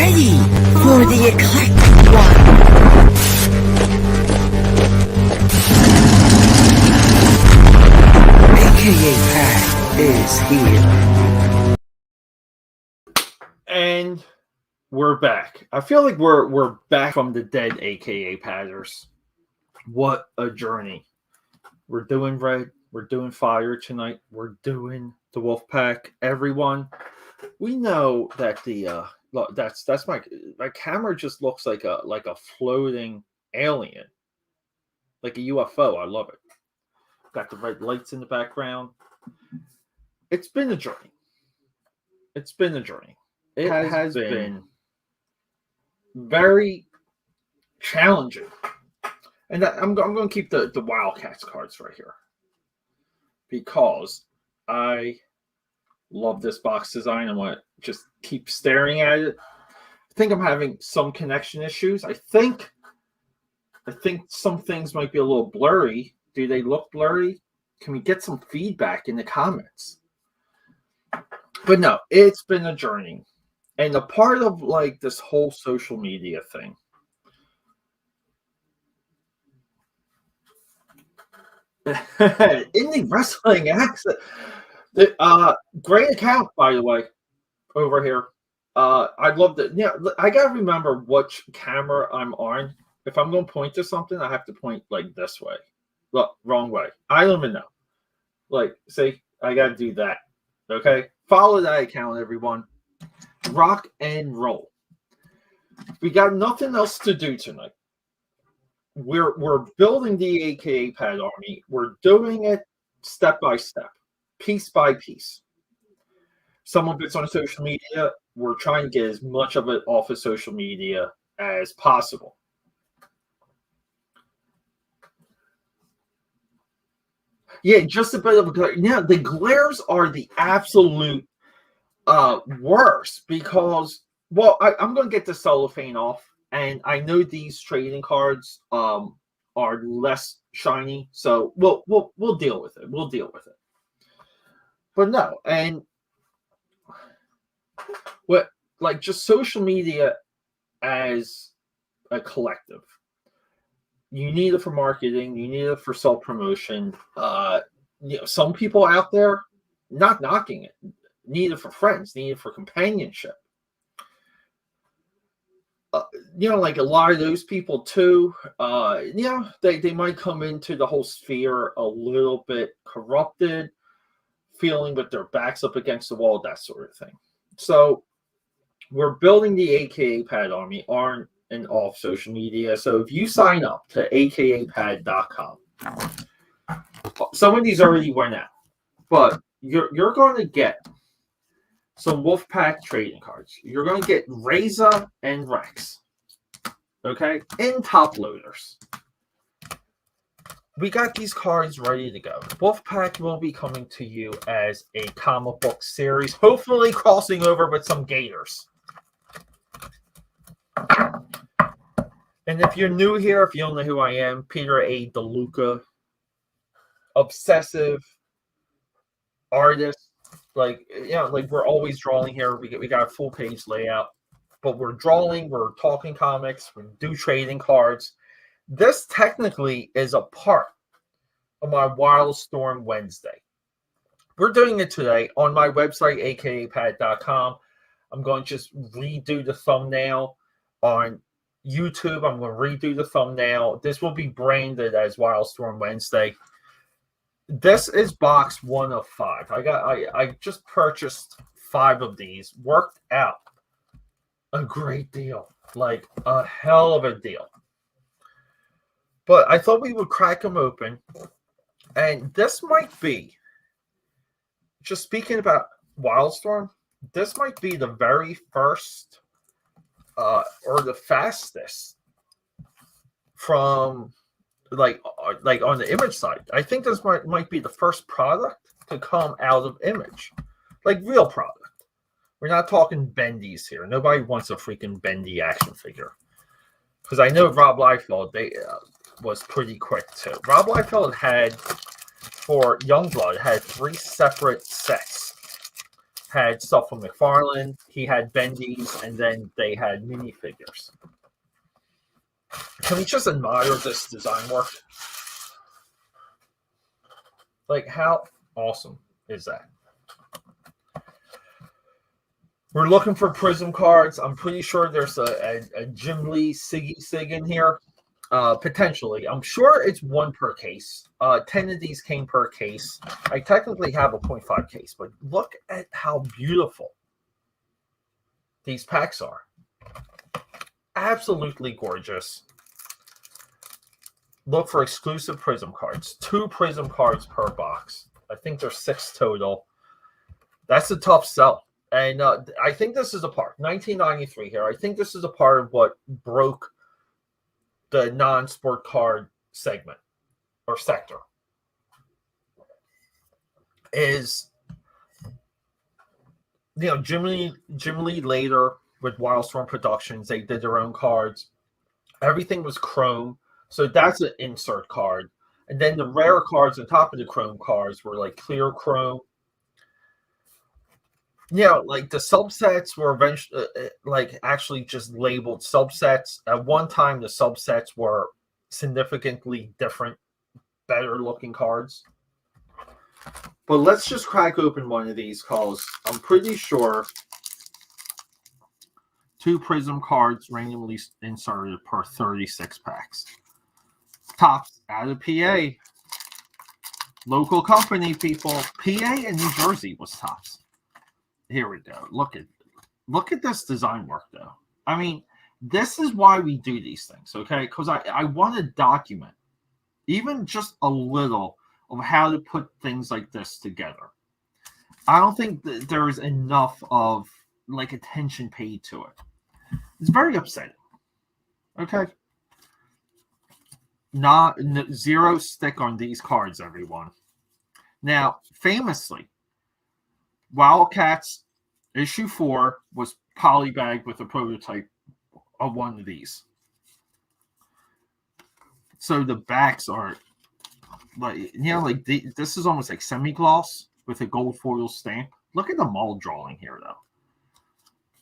ready for the eclectic one. AKA Pat is here. And we're back. I feel like we're back from the dead, AKA Patters. What a journey. We're doing red. We're doing fire tonight. We're doing the Wolfpack. Everyone, we know that the that's my camera just looks like a floating alien, like a UFO. I love it. Got the red lights in the background. It's been a journey. It's been a journey. It has been very challenging. And I'm going to keep the WildCATS cards right here because I love this box design. I want to just keep staring at it. I think I'm having some connection issues. I think some things might be a little blurry. Do they look blurry? Can we get some feedback in the comments? But no, it's been a journey. And a part of like this whole social media thing. Indie wrestling accent. Great account, by the way, over here. I'd love to. Yeah, I gotta remember which camera I'm on. If I'm gonna point to something, I have to point like this way. Look, wrong way. I don't even know. Like, see, I gotta do that. Okay, follow that account, everyone. Rock and roll. We got nothing else to do tonight. We're building the AKA Pad Army. We're doing it step by step, piece by piece. Some of it's on social media. We're trying to get as much of it off of social media as possible. Yeah, just a bit of a glare. Yeah, the glares are the absolute worst because, well, I'm going to get the cellophane off. And I know these trading cards are less shiny, so we'll deal with it. We'll deal with it. But no, and what like just social media as a collective. You need it for marketing. You need it for self-promotion. Some people out there not knocking it. Need it for friends. Need it for companionship. Like a lot of those people too, they might come into the whole sphere a little bit corrupted, feeling with their backs up against the wall, that sort of thing. So we're building the AKA Pad Army on and off social media. So if you sign up to akapad.com, some of these already went out, but you're going to get some Wolfpack trading cards. You're going to get Reza and Rex. Okay? In top loaders. We got these cards ready to go. Wolfpack will be coming to you as a comic book series, hopefully crossing over with some Gators. And if you're new here, if you don't know who I am, Peter A DeLuca, obsessive artist. Like we're always drawing here. We got a full page layout, but we're drawing, we're talking comics, we do trading cards. This technically is a part of my WildStorm Wednesday. We're doing it today on my website, akapad.com. I'm going to just redo the thumbnail on YouTube. I'm going to redo the thumbnail. This will be branded as WildStorm Wednesday. This is box 1 of 5. I just purchased 5 of these. Worked out a great deal, like a hell of a deal. But I thought we would crack them open, and this might be, just speaking about WildStorm, this might be the very first or the fastest from. Like on the Image side, I think this might be the first product to come out of Image, like real product. We're not talking bendies here. Nobody wants a freaking bendy action figure, because I know Rob Liefeld was pretty quick too. Rob Liefeld had for Youngblood had 3 separate sets. had stuff from McFarlane. He had bendies, and then they had minifigures. Can we just admire this design work? Like, how awesome is that? We're looking for Prism cards. I'm pretty sure there's a Jim Lee Siggy Sig in here. Potentially. I'm sure it's 1 per case. 10 of these came per case. I technically have a 0.5 case, but look at how beautiful these packs are. Absolutely gorgeous. Look for exclusive Prism cards. 2 Prism cards per box. I think there's 6 total. That's a tough sell. And I think this is a part. 1993 here. I think this is a part of what broke the non-sport card segment or sector. Is, you know, Jim Lee later with WildStorm Productions, they did their own cards. Everything was chrome. So that's an insert card. And then the rare cards on top of the chrome cards were like clear chrome. Yeah, like the subsets were eventually like actually just labeled subsets. At one time, the subsets were significantly different, better looking cards. But let's just crack open one of these because I'm pretty sure 2 Prism cards randomly inserted per 36 packs. Tops out of PA. Local company, people. PA and New Jersey was Tops. Here we go. Look at this design work, though. I mean, this is why we do these things, okay? Because I want to document even just a little of how to put things like this together. I don't think that there's enough of like attention paid to it. It's very upsetting. Okay. Zero stick on these cards, everyone. Now, famously, WildCATS issue 4 was polybagged with a prototype of one of these. So the backs are like, you know, like this is almost like semi-gloss with a gold foil stamp. Look at the mold drawing here, though.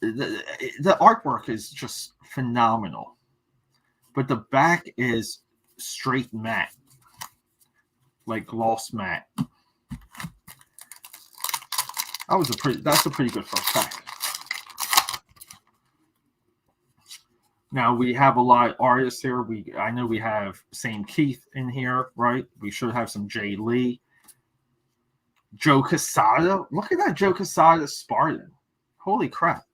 The artwork is just phenomenal. But the back is straight matte, like gloss matte. That's a pretty good first pack. Now we have a lot of artists here. I know we have Sam Keith in here, right? We should have some Jay Lee. Joe Quesada. Look at that Joe Quesada Spartan. Holy crap.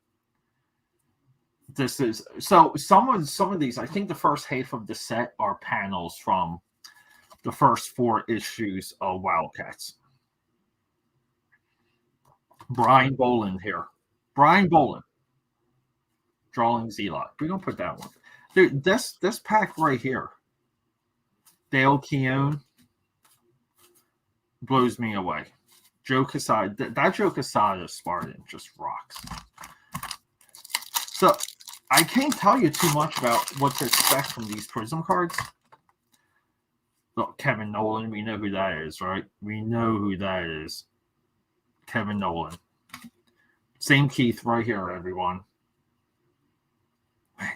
This is so some of these, I think the first half of the set are panels from the first 4 issues of WildCATS. Brian Boland here. Brian Boland. Drawing Z-Lot. We're going to put that one. Dude, this pack right here. Dale Keown blows me away. Joe Quesada. That Joe Quesada Spartan just rocks. So, I can't tell you too much about what to expect from these Prism cards. Look, Kevin Nolan, we know who that is, right? We know who that is. Kevin Nolan. Sam Keith right here, everyone.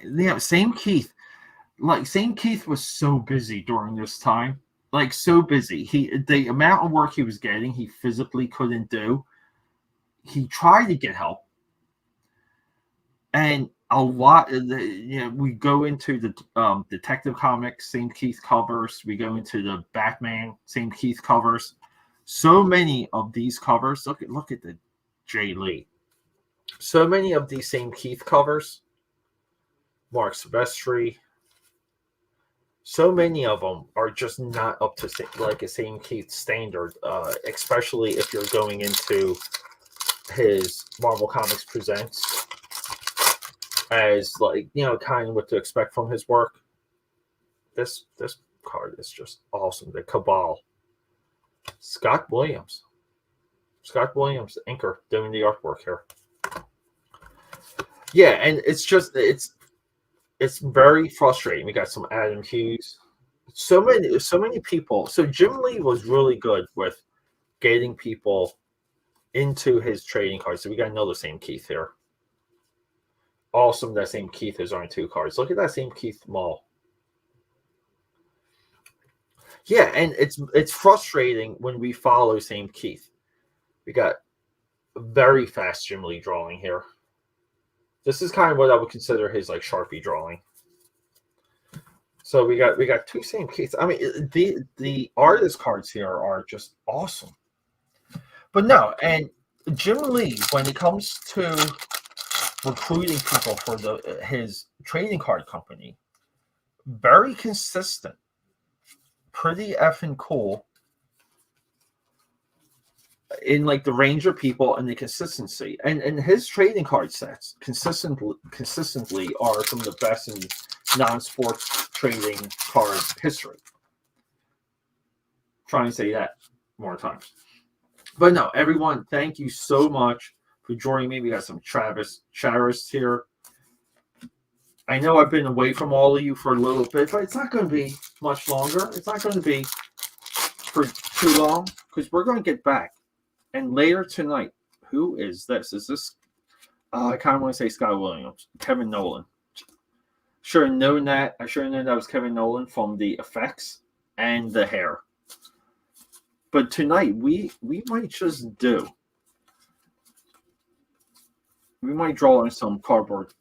Yeah, Sam Keith. Like, Sam Keith was so busy during this time. Like, so busy. The amount of work he was getting, he physically couldn't do. He tried to get help. And a lot of we go into the Detective Comics, Sam Keith covers. We go into the Batman, Sam Keith covers. So many of these covers. Look at the Jay Lee. So many of these Sam Keith covers. Mark Silvestri. So many of them are just not up to like a Sam Keith standard, especially if you're going into his Marvel Comics Presents as like, you know, kind of what to expect from his work. This card is just awesome. The Cabal. Scott Williams, the inker, doing the artwork here. Yeah, and it's very frustrating. We got some Adam Hughes, so many people. So Jim Lee was really good with getting people into his trading cards. So we got another same Keith here. Awesome, that same Keith is on 2 cards. Look at that same Keith Mall. Yeah, and it's frustrating when we follow same Keith. We got very fast Jim Lee drawing here. This is kind of what I would consider his like Sharpie drawing. So we got 2 same Keiths. I mean, the artist cards here are just awesome. But no, and Jim Lee, when it comes to recruiting people for his trading card company, very consistent, pretty effing cool in like the range of people and the consistency. And his trading card sets consistently are some of the best in non-sports trading card history. Trying to say that more times. But no, everyone, thank you so much for joining me. We got some Chavis here. I know I've been away from all of you for a little bit, but it's not going to be much longer. It's not going to be for too long because we're going to get back. And later tonight, who is this? Is this? I kind of want to say Scott Williams, Kevin Nolan. Should have known that. I should have known that was Kevin Nolan from the effects and the hair. But tonight we might just do. We might draw in some cardboard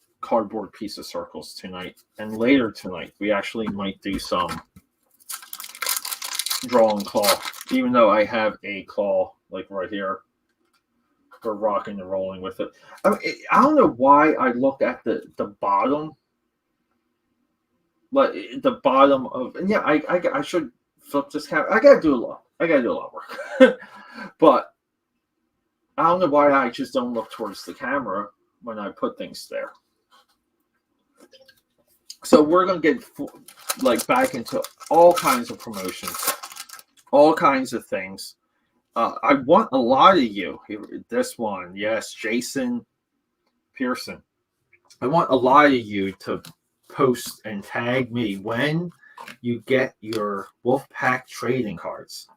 piece of circles tonight, and later tonight we actually might do some draw and claw. Even though I have a claw like right here, we're rocking and rolling with it. I mean, I don't know why I look at the bottom, but the bottom of, and yeah, I should flip this camera. I gotta do a lot of work. But I don't know why I just don't look towards the camera when I put things there. So we're going to get like back into all kinds of promotions, all kinds of things. I want a lot of you. This one, yes, Jason Pearson. I want a lot of you to post and tag me when you get your Wolfpack trading cards.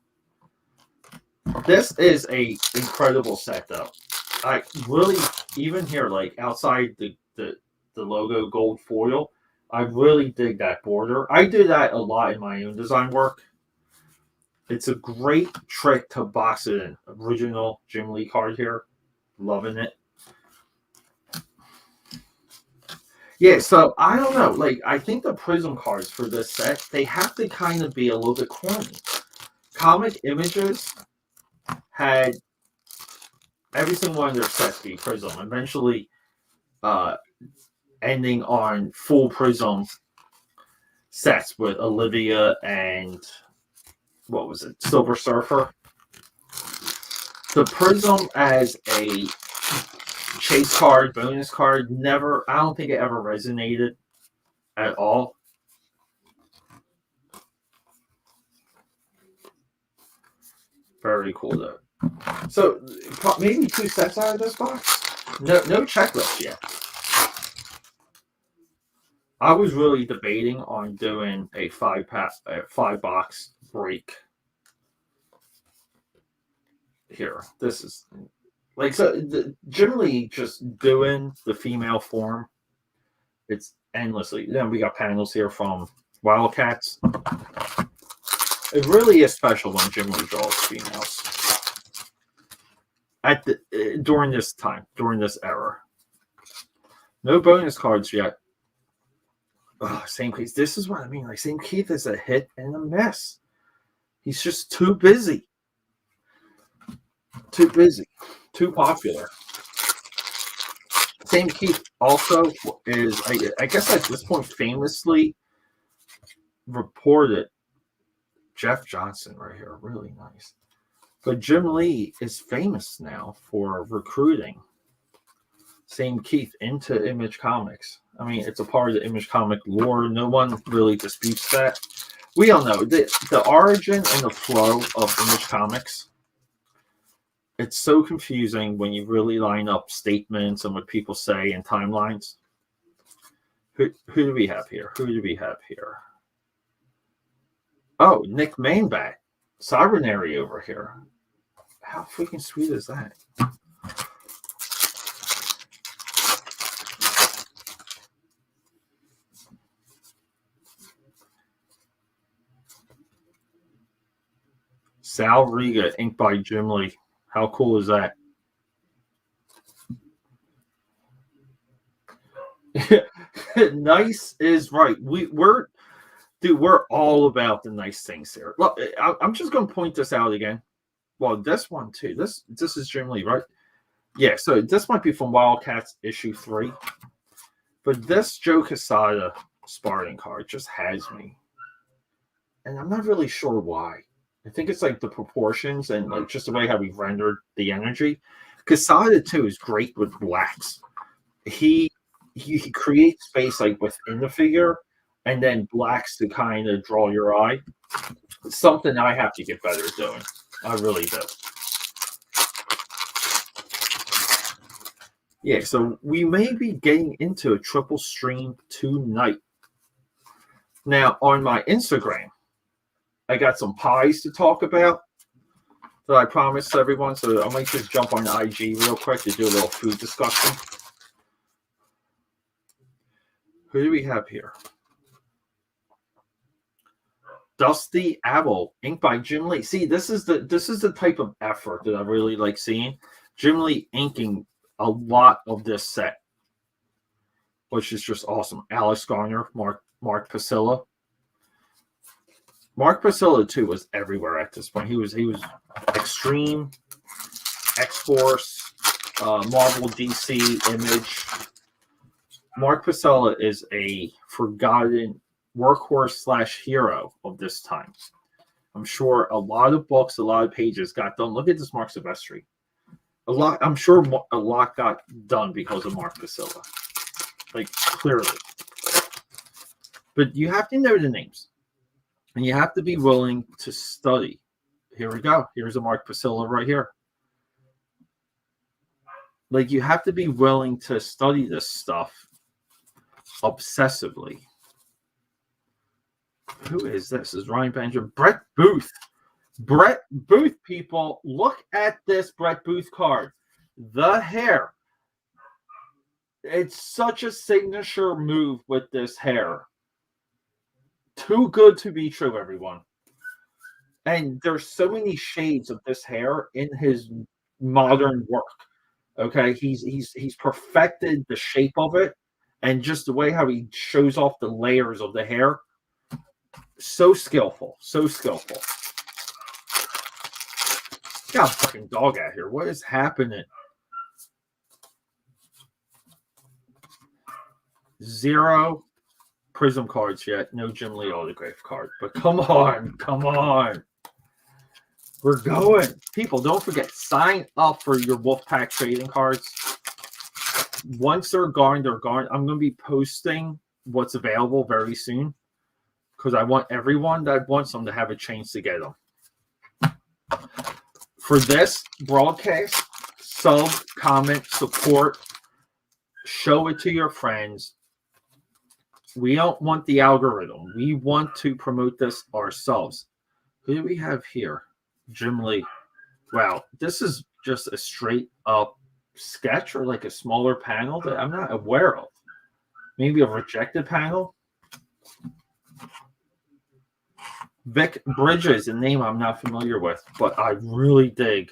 This is a incredible set, though. I really, even here, like outside the logo gold foil, I really dig that border. I do that a lot in my own design work. It's a great trick to box it in. Original Jim Lee card here. Loving it. Yeah, so I don't know. Like, I think the Prism cards for this set, they have to kind of be a little bit corny. Comic Images had every single one of their sets be Prism. Eventually ending on full Prism sets with Olivia and what was it? Silver Surfer. The Prism as a chase card, bonus card, never, I don't think it ever resonated at all. Very cool though. So maybe 2 sets out of this box. No checklist yet. I was really debating on doing a 5-box break here. This is like, so generally just doing the female form. It's endlessly. Then we got panels here from WildCATS. It really is special when Jim Lee draws females. During this time, during this era. No bonus cards yet. Same Keith. This is what I mean. Like, Same Keith is a hit and a miss. He's just too busy. Too busy. Too popular. Same Keith also is, I guess at this point, famously reported Jeff Johnson right here. Really nice. But Jim Lee is famous now for recruiting Same Keith into Image Comics. I mean, it's a part of the Image comic lore. No one really disputes that. We all know the origin and the flow of Image Comics. It's so confusing when you really line up statements and what people say and timelines. Who do we have here? Oh, Nick Mainbat. Cybernary over here. How freaking sweet is that? Sal Riga, inked by Jim Lee. How cool is that? Nice is right. We're all about the nice things here. Look, I'm just going to point this out again. Well, this one too. This is Jim Lee, right? Yeah. So this might be from WildCATS issue 3, but this Joe Quesada Spartan card just has me, and I'm not really sure why. I think it's like the proportions and like just the way how we rendered the energy. Quesada too is great with blacks. He creates space like within the figure, and then blacks to kind of draw your eye. It's something I have to get better at doing. I really do. Yeah, so we may be getting into a triple stream tonight. Now, on my Instagram, I got some pies to talk about that I promised everyone. So I might just jump on IG real quick to do a little food discussion. Who do we have here? Dusty Owl, inked by Jim Lee. See, this is the type of effort that I really like seeing. Jim Lee inking a lot of this set, which is just awesome. Alex Garner, Mark Pasilla. Mark Pasilla too was everywhere at this point. He was Extreme, X-Force, Marvel, DC, Image. Mark Pasilla is a forgotten workhorse / hero of this time. I'm sure a lot of books, a lot of pages got done. Look at this Mark Silvestri. I'm sure a lot got done because of Mark Pasilla. Like, clearly. But you have to know the names. And you have to be willing to study. Here we go. Here's a Mark Pasilla right here. Like, you have to be willing to study this stuff obsessively. Who is this? This is Ryan Benjamin. Brett Booth. Brett Booth, people. Look at this Brett Booth card. The hair. It's such a signature move with this hair. Too good to be true, everyone. And there's so many shades of this hair in his modern work. Okay, he's perfected the shape of it, and just the way how he shows off the layers of the hair. So skillful, so skillful. Got a fucking dog out here. What is happening? 0 Prism cards yet. No Jim Lee autograph card. But come on. We're going. People, don't forget, sign up for your Wolfpack trading cards. Once they're gone, they're gone. I'm going to be posting what's available very soon because I want everyone that wants them to have a chance to get them. For this broadcast, sub, comment, support, show it to your friends. We don't want the algorithm. We want to promote this ourselves. Who do we have here? Jim Lee. Wow, this is just a straight up sketch or like a smaller panel that I'm not aware of. Maybe a rejected panel. Vic Bridges, a name I'm not familiar with, but I really dig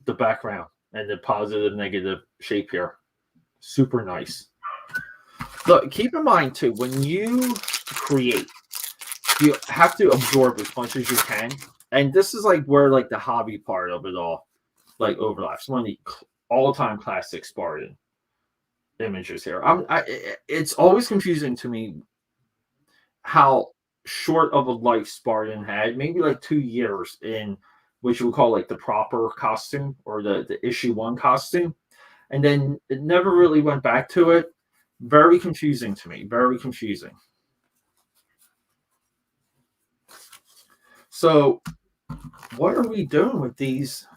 the background and the positive, negative shape here. Super nice. Look, keep in mind too, when you create, you have to absorb as much as you can. And this is like where like the hobby part of it all like overlaps. One of the all-time classic Spartan images here. It's always confusing to me how short of a life Spartan had, maybe like 2 years in which we call like the proper costume or the issue 1 costume. And then it never really went back to it. Very confusing to me. Very confusing. So what are we doing with these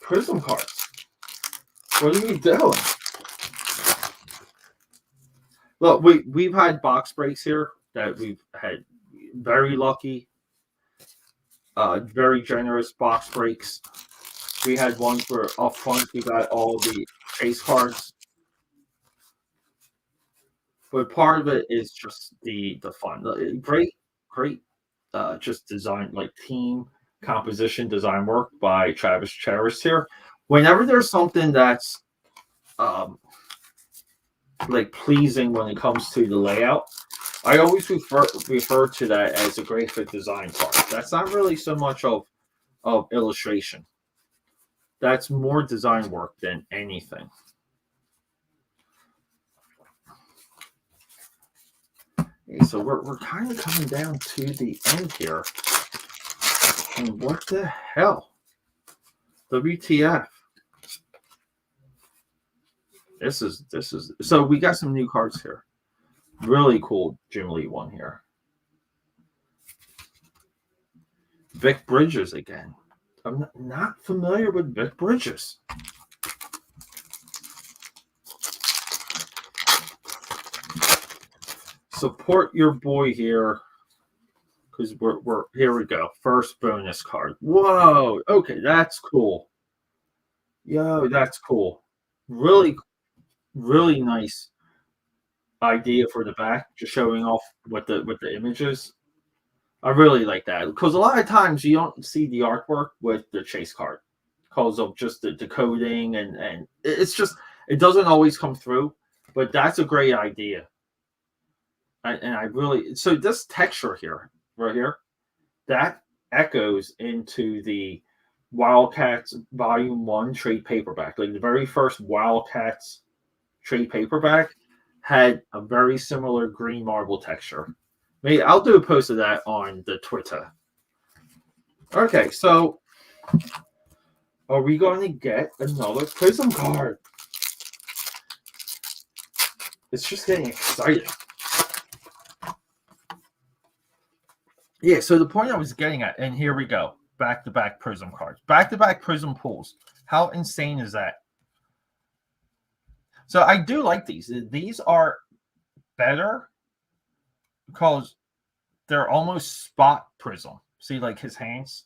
Prism cards? What are we doing? Look, we've had box breaks here that we've had very lucky. Very generous box breaks. We had ones where up front we got all the chase cards, but part of it is just the fun. Great, just design like team composition design work by Travis Charis here. Whenever there's something that's um, like pleasing when it comes to the layout, I always refer to that as a graphic design card. That's not really so much of illustration. That's more design work than anything. Okay, so we're kind of coming down to the end here. And what the hell? WTF? This is so we got some new cards here. Really cool Jim Lee one here. Vic Bridges again. I'm not familiar with Vic Bridges. Support your boy here, because we're here we go. First bonus card. Whoa. Okay, that's cool. Yo, that's cool. Really, really nice idea for the back, just showing off what the images. I really like that because a lot of times you don't see the artwork with the chase card because of just the coding and it's just it doesn't always come through. But that's a great idea, and I really so this texture here right here that echoes into the WildCATS Volume 1 trade paperback. Like the very first WildCATS trade paperback had a very similar green marble texture. Maybe I'll do a post of that on the Twitter. Okay, so are we going to get another Prism card? It's just getting exciting. Yeah, so the point I was getting at, and here we go. Back-to-back Prism cards. Back-to-back Prism pulls. How insane is that? So I do like these. These are better because they're almost spot Prism. See, like his hands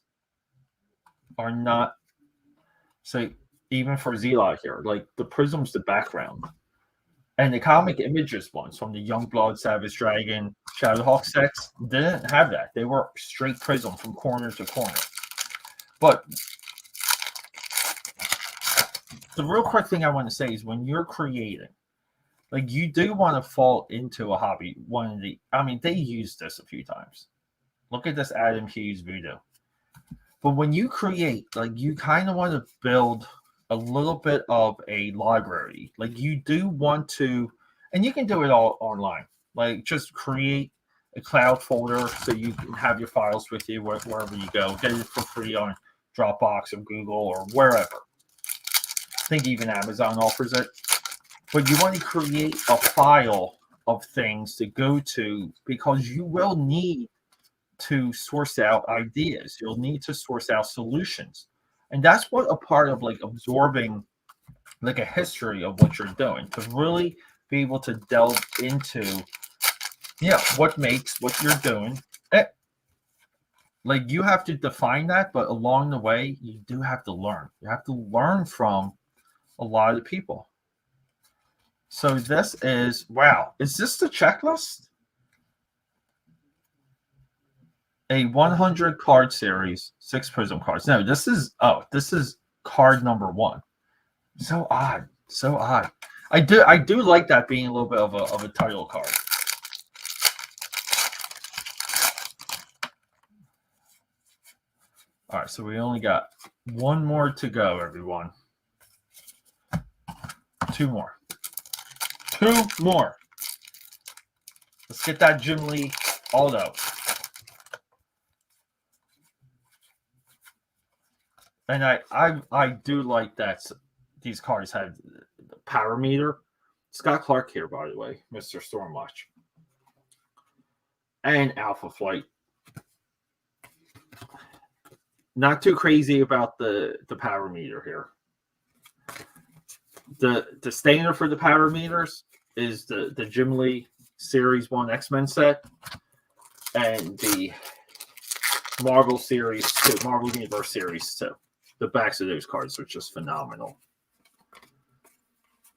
are not. So even for Zelot here, like the Prism's the background. And the comic images ones from the Youngblood, Savage Dragon, Shadowhawk sets didn't have that. They were straight Prism from corner to corner. But the real quick thing I want to say is when you're creating, like you do want to fall into a hobby. They used this a few times. Look at this Adam Hughes Voodoo. But when you create, like you kind of want to build a little bit of a library. Like you do want to, and you can do it all online. Like just create a cloud folder so you can have your files with you wherever you go. Get it for free on Dropbox or Google or wherever. I think even Amazon offers it. But you want to create a file of things to go to because you will need to source out ideas. You'll need to source out solutions. And that's what a part of like absorbing like a history of what you're doing to really be able to delve into what makes what you're doing. Like you have to define that, but along the way you do have to learn. You have to learn from a lot of people. So this is is this the checklist? A 100 card series, 6 Prism cards. No, this is card number 1. So odd. I do like that being a little bit of a title card. All right, so we only got one more to go, everyone. 2 more. 2 more. Let's get that Jim Lee Aldo. And I do like that these cards have the power meter. Scott Clark here, by the way, Mr. Stormwatch. And Alpha Flight. Not too crazy about the power meter here. The standard for the power meters is the Jim Lee Series 1 X-Men set. And the Marvel Series 2, Marvel Universe Series 2. The backs of those cards are just phenomenal.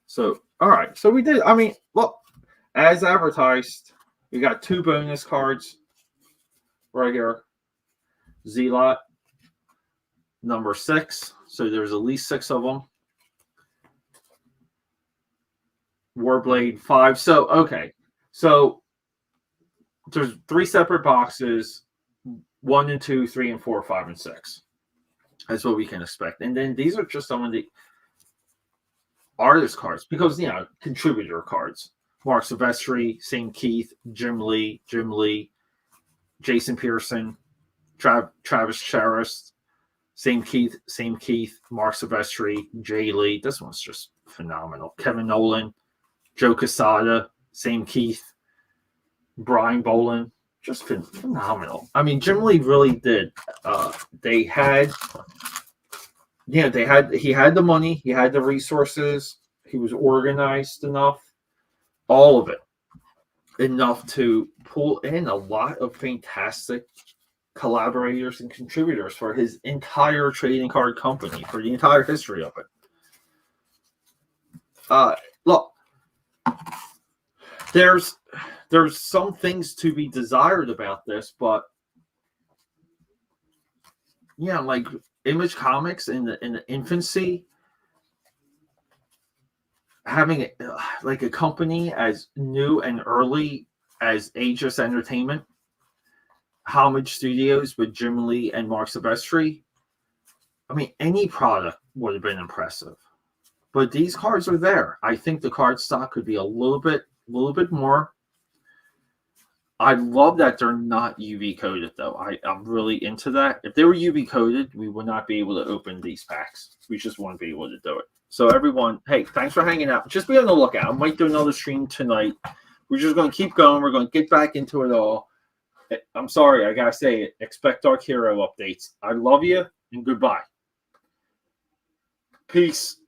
So, all right. So we did. I mean, look, as advertised, we got 2 bonus cards right here. Z-Lot, number 6. So there's at least 6 of them. Warblade 5. So, okay. So there's 3 separate boxes. 1 and 2, 3 and 4, 5 and 6. That's what we can expect. And then these are just some of the artist cards because, contributor cards. Mark Silvestri, St. Keith, Jim Lee, Jason Pearson, Travis Charest, St. Keith, Mark Silvestri, Jay Lee. This one's just phenomenal. Kevin Nolan, Joe Quesada, St. Keith, Brian Boland. Just phenomenal. I mean, Jim Lee really did. He had the money, he had the resources, he was organized enough, all of it, enough to pull in a lot of fantastic collaborators and contributors for his entire trading card company, for the entire history of it. Look, there's some things to be desired about this, but like Image Comics in the infancy, having like a company as new and early as Aegis Entertainment, Homage Studios with Jim Lee and Mark Silvestri. I mean, any product would have been impressive, but these cards are there. I think the card stock could be a little bit more. I love that they're not UV coded, though. I'm really into that. If they were UV coded, we would not be able to open these packs. We just wouldn't be able to do it. So everyone, hey, thanks for hanging out. Just be on the lookout. I might do another stream tonight. We're just going to keep going. We're going to get back into it all. I'm sorry, I got to say it. Expect Dark Hero updates. I love you, and goodbye. Peace.